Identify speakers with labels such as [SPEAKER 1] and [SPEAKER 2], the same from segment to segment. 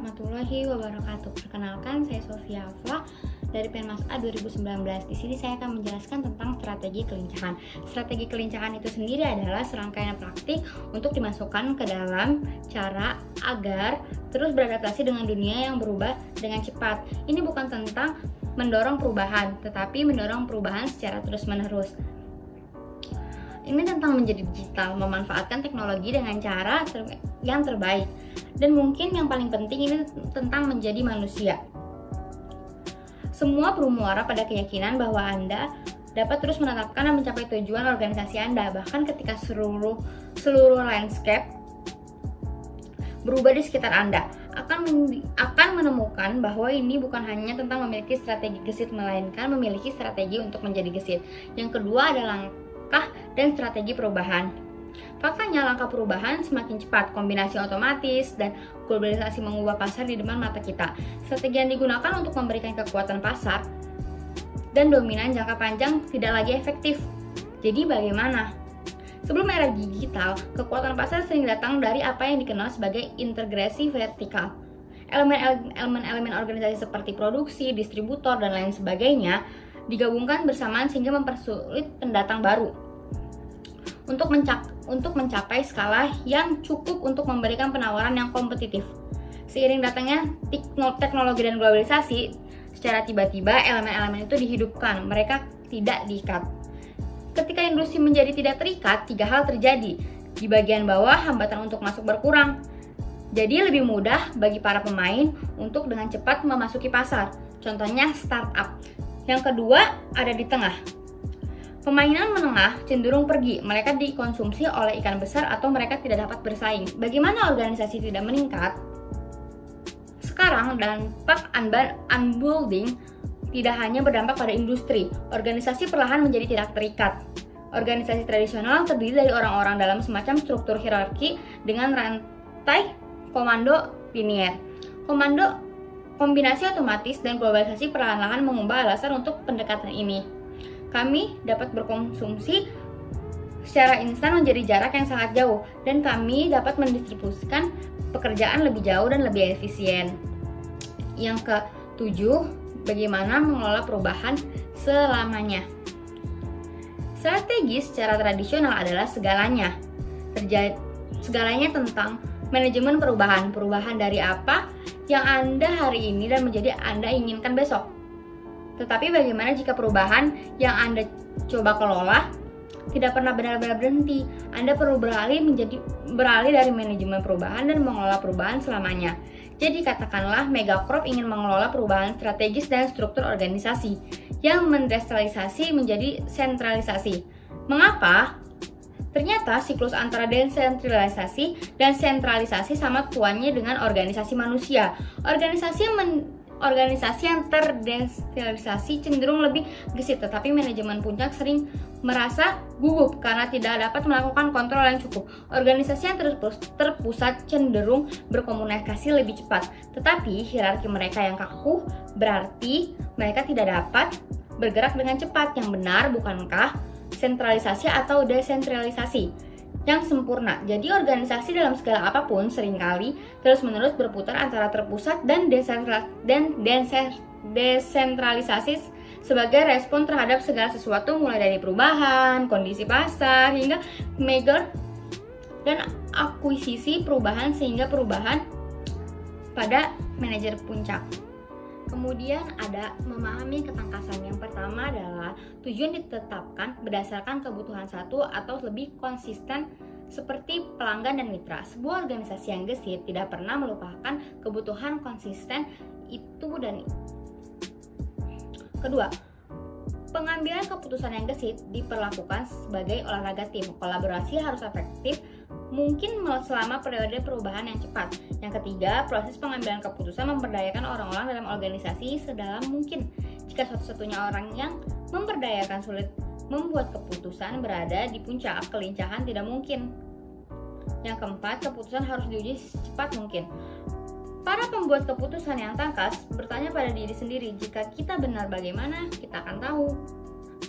[SPEAKER 1] warahmatullahi wabarakatuh. Perkenalkan, saya Sofia Afla dari Penmas A 2019. Di sini saya akan menjelaskan tentang strategi kelincahan. Strategi kelincahan itu sendiri adalah serangkaian praktik untuk dimasukkan ke dalam cara agar terus beradaptasi dengan dunia yang berubah dengan cepat. Ini bukan tentang mendorong perubahan, tetapi mendorong perubahan secara terus-menerus. Ini tentang menjadi digital, memanfaatkan teknologi dengan cara yang terbaik. Dan mungkin yang paling penting ini tentang menjadi manusia. Semua bermuara pada keyakinan bahwa Anda dapat terus menetapkan dan mencapai tujuan organisasi Anda, bahkan ketika seluruh landscape berubah di sekitar Anda. Akan menemukan bahwa ini bukan hanya tentang memiliki strategi gesit, melainkan memiliki strategi untuk menjadi gesit. Yang kedua adalah langkah dan strategi perubahan. Faktanya langkah perubahan semakin cepat, kombinasi otomatis dan globalisasi mengubah pasar di depan mata kita. Strategi yang digunakan untuk memberikan kekuatan pasar dan dominan jangka panjang tidak lagi efektif. Jadi bagaimana? Sebelum era digital, kekuatan pasar sering datang dari apa yang dikenal sebagai integrasi vertikal. Elemen-elemen organisasi seperti produksi, distributor, dan lain sebagainya digabungkan bersamaan sehingga mempersulit pendatang baru untuk mencapai skala yang cukup untuk memberikan penawaran yang kompetitif. Seiring datangnya teknologi dan globalisasi, secara tiba-tiba elemen-elemen itu dihidupkan, mereka tidak diikat. Ketika industri menjadi tidak terikat, 3 hal terjadi. Di bagian bawah, hambatan untuk masuk berkurang. Jadi lebih mudah bagi para pemain untuk dengan cepat memasuki pasar. Contohnya startup. Yang kedua ada di tengah. Pemainan menengah cenderung pergi, mereka dikonsumsi oleh ikan besar atau mereka tidak dapat bersaing. Bagaimana organisasi tidak meningkat? Sekarang dampak unbounding tidak hanya berdampak pada industri, organisasi perlahan menjadi tidak terikat. Organisasi tradisional terdiri dari orang-orang dalam semacam struktur hierarki dengan rantai komando linier. Kombinasi otomatis dan globalisasi perlahan-lahan mengubah alasan untuk pendekatan ini. Kami dapat berkonsumsi secara instan menjadi jarak yang sangat jauh, dan kami dapat mendistribusikan pekerjaan lebih jauh dan lebih efisien. Yang ketujuh, bagaimana mengelola perubahan selamanya. Strategi secara tradisional adalah segalanya. Segalanya tentang manajemen perubahan. Perubahan dari apa yang Anda hari ini dan menjadi Anda inginkan besok. Tetapi bagaimana jika perubahan yang Anda coba kelola tidak pernah benar-benar berhenti? Anda perlu beralih dari manajemen perubahan dan mengelola perubahan selamanya. Jadi katakanlah Megacorp ingin mengelola perubahan strategis dan struktur organisasi yang mendesentralisasi menjadi sentralisasi. Mengapa? Ternyata siklus antara desentralisasi dan sentralisasi sama tuannya dengan organisasi manusia. Organisasi yang terdesentralisasi cenderung lebih gesit, tetapi manajemen puncak sering merasa gugup karena tidak dapat melakukan kontrol yang cukup. Organisasi yang terpusat cenderung berkomunikasi lebih cepat, tetapi hierarki mereka yang kaku berarti mereka tidak dapat bergerak dengan cepat. Yang benar bukankah sentralisasi atau desentralisasi yang sempurna? Jadi organisasi dalam skala apapun seringkali terus-menerus berputar antara terpusat dan desentralisasi sebagai respon terhadap segala sesuatu, mulai dari perubahan, kondisi pasar, hingga merger dan akuisisi perubahan sehingga perubahan pada manajer puncak. Kemudian ada memahami ketangkasan. Yang pertama adalah tujuan ditetapkan berdasarkan kebutuhan satu atau lebih konsisten seperti pelanggan dan mitra. Sebuah organisasi yang gesit tidak pernah melupakan kebutuhan konsisten itu dan kedua, pengambilan keputusan yang gesit diperlakukan sebagai olahraga tim. Kolaborasi harus efektif mungkin selama periode perubahan yang cepat. Yang ketiga, proses pengambilan keputusan memberdayakan orang-orang dalam organisasi sedalam mungkin. Jika satu-satunya orang yang memberdayakan sulit membuat keputusan berada di puncak, kelincahan tidak mungkin. Yang keempat, keputusan harus diuji secepat mungkin. Para pembuat keputusan yang tangkas bertanya pada diri sendiri, jika kita benar bagaimana kita akan tahu.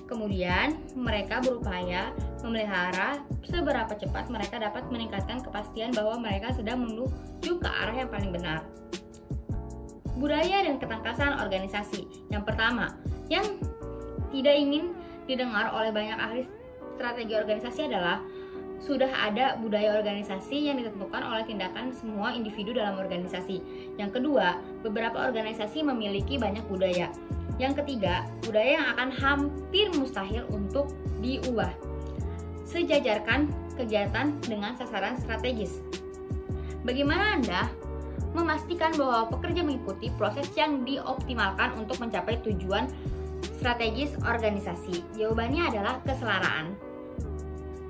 [SPEAKER 1] Kemudian mereka berupaya memelihara seberapa cepat mereka dapat meningkatkan kepastian bahwa mereka sedang menuju ke arah yang paling benar. Budaya dan ketangkasan organisasi. Yang pertama, yang tidak ingin didengar oleh banyak ahli strategi organisasi adalah sudah ada budaya organisasi yang ditentukan oleh tindakan semua individu dalam organisasi. Yang kedua, beberapa organisasi memiliki banyak budaya. Yang ketiga, budaya yang akan hampir mustahil untuk diubah. Sejajarkan kegiatan dengan sasaran strategis. Bagaimana Anda memastikan bahwa pekerja mengikuti proses yang dioptimalkan untuk mencapai tujuan strategis organisasi? Jawabannya adalah keselaraan.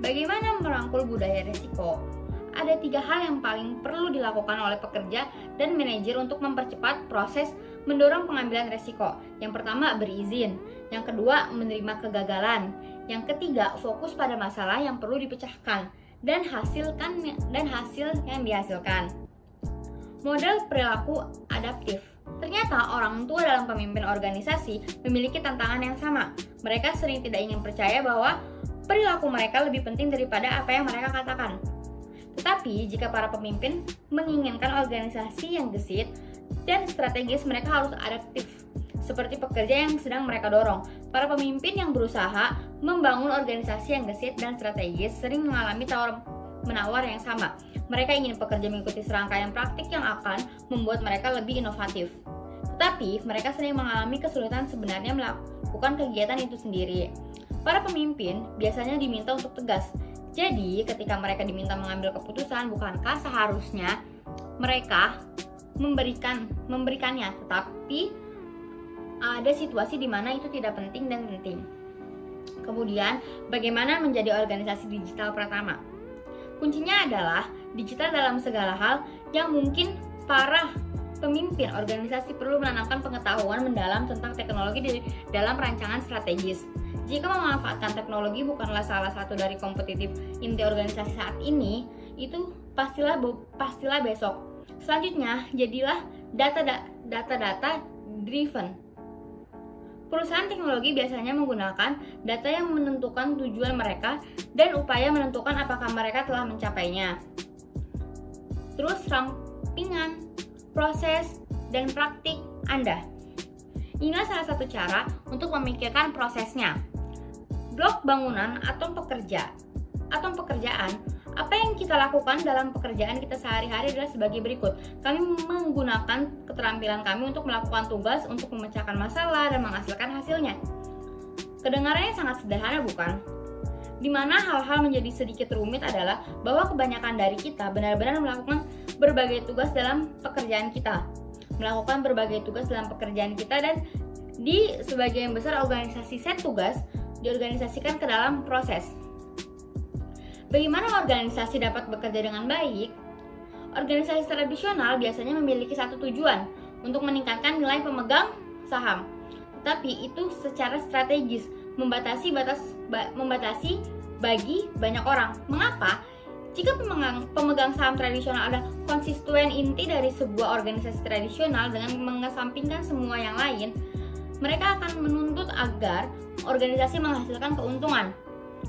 [SPEAKER 1] Bagaimana merangkul budaya resiko? Ada 3 hal yang paling perlu dilakukan oleh pekerja dan manajer untuk mempercepat proses mendorong pengambilan resiko. Yang pertama, berizin. Yang kedua, menerima kegagalan. Yang ketiga, fokus pada masalah yang perlu dipecahkan dan hasil yang dihasilkan. Model perilaku adaptif. Ternyata orang tua dalam pemimpin organisasi memiliki tantangan yang sama. Mereka sering tidak ingin percaya bahwa perilaku mereka lebih penting daripada apa yang mereka katakan. Tetapi jika para pemimpin menginginkan organisasi yang gesit dan strategis, mereka harus adaptif, seperti pekerja yang sedang mereka dorong. Para pemimpin yang berusaha membangun organisasi yang gesit dan strategis sering mengalami tawar-menawar yang sama. Mereka ingin pekerja mengikuti serangkaian praktik yang akan membuat mereka lebih inovatif. Tetapi mereka sering mengalami kesulitan sebenarnya melakukan kegiatan itu sendiri. Para pemimpin biasanya diminta untuk tegas. Jadi, ketika mereka diminta mengambil keputusan, bukankah seharusnya mereka memberikannya? Tetapi ada situasi di mana itu tidak penting dan penting. Kemudian, bagaimana menjadi organisasi digital pertama? Kuncinya adalah digital dalam segala hal yang mungkin. Para pemimpin organisasi perlu menanamkan pengetahuan mendalam tentang teknologi di dalam rancangan strategis. Jika memanfaatkan teknologi bukanlah salah satu dari kompetitif inti organisasi saat ini, itu pastilah besok. Selanjutnya, jadilah data driven. Perusahaan teknologi biasanya menggunakan data yang menentukan tujuan mereka dan upaya menentukan apakah mereka telah mencapainya. Terus rampingan, proses, dan praktik Anda. Inilah salah satu cara untuk memikirkan prosesnya. Blok bangunan atom pekerjaan. Apa yang kita lakukan dalam pekerjaan kita sehari-hari adalah sebagai berikut. Kami menggunakan keterampilan kami untuk melakukan tugas, untuk memecahkan masalah dan menghasilkan hasilnya. Kedengarannya sangat sederhana, bukan? Di mana hal-hal menjadi sedikit rumit adalah bahwa kebanyakan dari kita benar-benar melakukan berbagai tugas dalam pekerjaan kita. Dan di sebagian besar organisasi set tugas diorganisasikan ke dalam proses. Bagaimana organisasi dapat bekerja dengan baik? Organisasi tradisional biasanya memiliki satu tujuan, untuk meningkatkan nilai pemegang saham. Tetapi itu secara strategis, membatasi bagi banyak orang. Mengapa? Jika pemegang saham tradisional adalah konstituen inti dari sebuah organisasi tradisional dengan mengesampingkan semua yang lain, mereka akan menuntut agar organisasi menghasilkan keuntungan.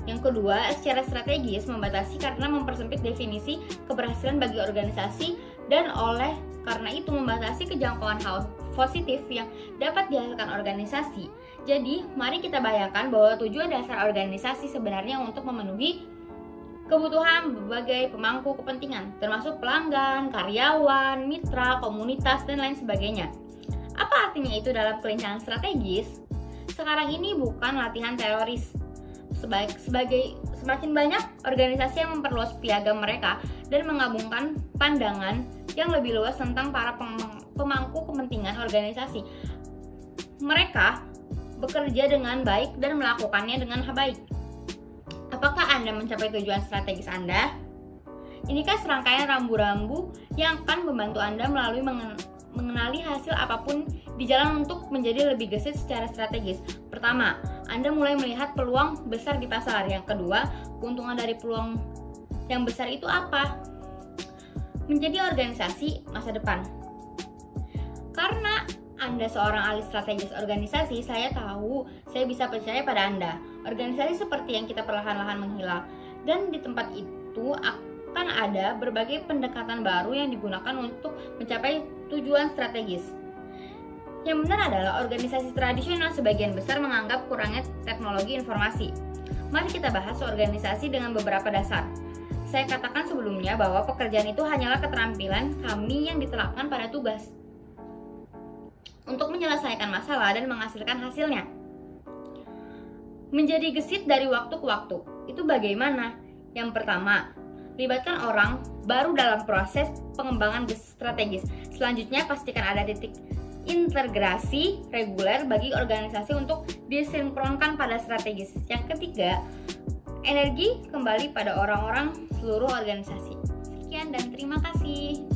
[SPEAKER 1] Yang kedua, secara strategis membatasi karena mempersempit definisi keberhasilan bagi organisasi dan oleh karena itu membatasi kejangkauan hal positif yang dapat dihasilkan organisasi. Jadi, mari kita bayangkan bahwa tujuan dasar organisasi sebenarnya untuk memenuhi kebutuhan berbagai pemangku kepentingan, termasuk pelanggan, karyawan, mitra, komunitas, dan lain sebagainya. Apa artinya itu dalam kelincahan strategis? Sekarang ini bukan latihan teroris. Semakin banyak organisasi yang memperluas piagam mereka dan menggabungkan pandangan yang lebih luas tentang para pemangku kepentingan organisasi. Mereka bekerja dengan baik dan melakukannya dengan baik. Apakah Anda mencapai tujuan strategis Anda? Inikah serangkaian rambu-rambu yang akan membantu Anda melalui mengenali hasil apapun di jalan untuk menjadi lebih gesit secara strategis. Pertama, Anda mulai melihat peluang besar di pasar. Yang kedua, keuntungan dari peluang yang besar itu apa? Menjadi organisasi masa depan. Karena Anda seorang ahli strategis organisasi, saya tahu saya bisa percaya pada Anda. Organisasi seperti yang kita perlahan-lahan menghilang, dan di tempat itu akan ada berbagai pendekatan baru yang digunakan untuk mencapai tujuan strategis. Yang benar adalah organisasi tradisional sebagian besar menganggap kurangnya teknologi informasi. Mari kita bahas organisasi dengan beberapa dasar. Saya katakan sebelumnya bahwa pekerjaan itu hanyalah keterampilan kami yang diterapkan pada tugas untuk menyelesaikan masalah dan menghasilkan hasilnya. Menjadi gesit dari waktu ke waktu, itu bagaimana? Yang pertama, libatkan orang baru dalam proses pengembangan strategis. Selanjutnya, pastikan ada titik integrasi reguler bagi organisasi untuk disinkronkan pada strategis. Yang ketiga, energi kembali pada orang-orang seluruh organisasi. Sekian dan terima kasih.